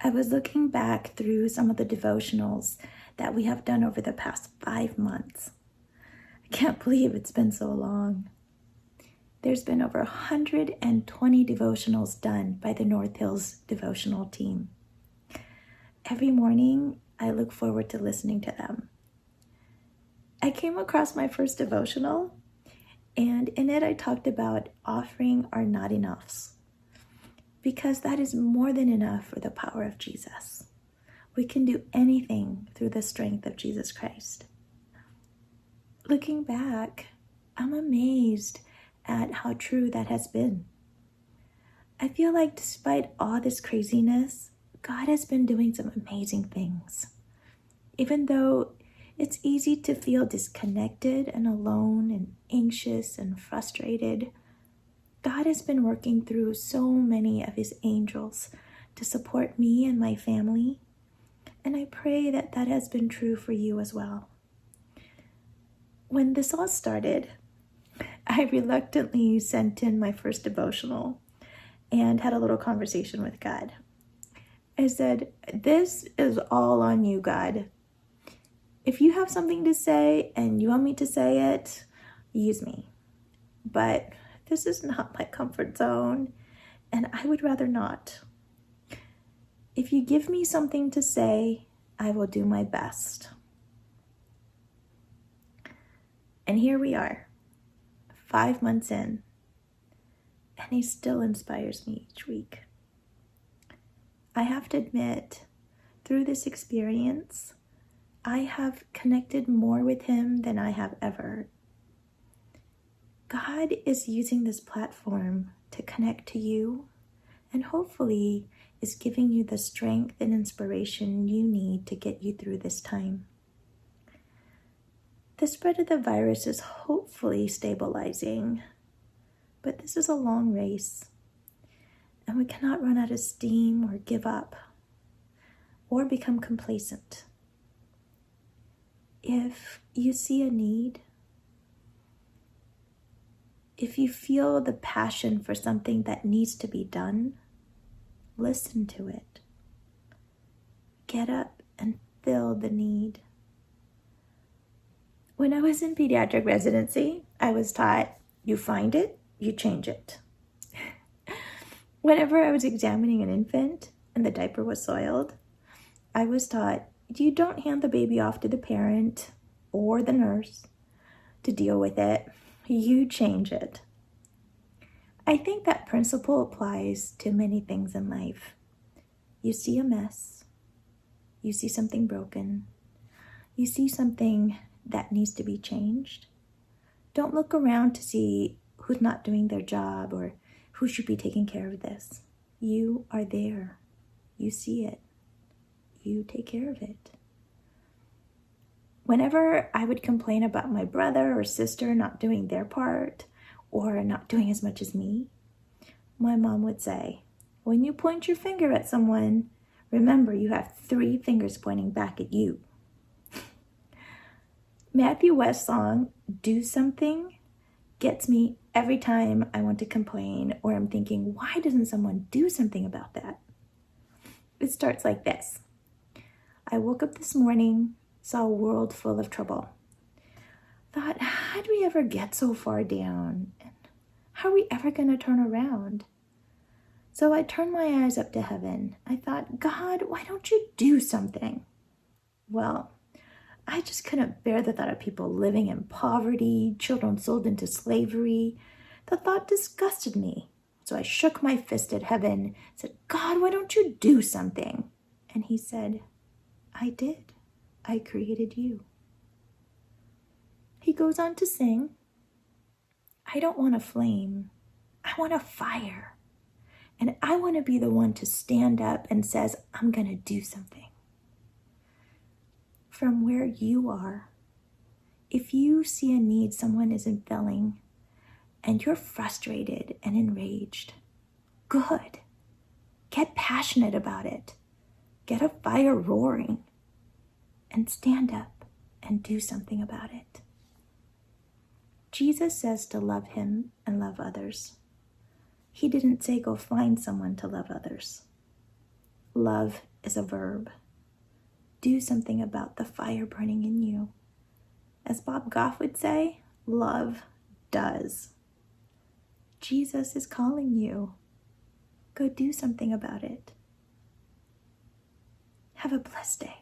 I was looking back through some of the devotionals that we have done over the past 5 months. I can't believe it's been so long. There's been over 120 devotionals done by the North Hills devotional team. Every morning, I look forward to listening to them. I came across my first devotional, and in it I talked about offering our not enoughs, because that is more than enough for the power of Jesus. We can do anything through the strength of Jesus Christ. Looking back, I'm amazed at how true that has been. I feel like despite all this craziness, God has been doing some amazing things. Even though it's easy to feel disconnected and alone and anxious and frustrated, God has been working through so many of his angels to support me and my family, and I pray that that has been true for you as well. When this all started, I reluctantly sent in my first devotional and had a little conversation with God. I said, "This is all on you, God. If you have something to say and you want me to say it, use me. But this is not my comfort zone, and I would rather not. If you give me something to say, I will do my best." And here we are, 5 months in, and he still inspires me each week. I have to admit, through this experience, I have connected more with him than I have ever. God is using this platform to connect to you, and hopefully is giving you the strength and inspiration you need to get you through this time. The spread of the virus is hopefully stabilizing, but this is a long race, and we cannot run out of steam or give up or become complacent. If you see a need, if you feel the passion for something that needs to be done, listen to it. Get up and fill the need. When I was in pediatric residency, I was taught, you find it, you change it. Whenever I was examining an infant and the diaper was soiled, I was taught, you don't hand the baby off to the parent or the nurse to deal with it. You change it. I think that principle applies to many things in life. You see a mess. You see something broken. You see something that needs to be changed. Don't look around to see who's not doing their job or who should be taking care of this. You are there. You see it. You take care of it. Whenever I would complain about my brother or sister not doing their part or not doing as much as me, my mom would say, when you point your finger at someone, remember you have 3 fingers pointing back at you. Matthew West's song, "Do Something," gets me every time I want to complain or I'm thinking, why doesn't someone do something about that? It starts like this. I woke up this morning, saw a world full of trouble. Thought, how do we ever get so far down? And how are we ever going to turn around? So I turned my eyes up to heaven. I thought, God, why don't you do something? Well, I just couldn't bear the thought of people living in poverty, children sold into slavery. The thought disgusted me. So I shook my fist at heaven, said, God, why don't you do something? And he said, I did. I created you. He goes on to sing, I don't want a flame. I want a fire. And I want to be the one to stand up and says, I'm going to do something. From where you are, if you see a need someone isn't filling and you're frustrated and enraged, good. Get passionate about it. Get a fire roaring and stand up and do something about it. Jesus says to love him and love others. He didn't say go find someone to love others. Love is a verb. Do something about the fire burning in you. As Bob Goff would say, love does. Jesus is calling you. Go do something about it. Have a blessed day.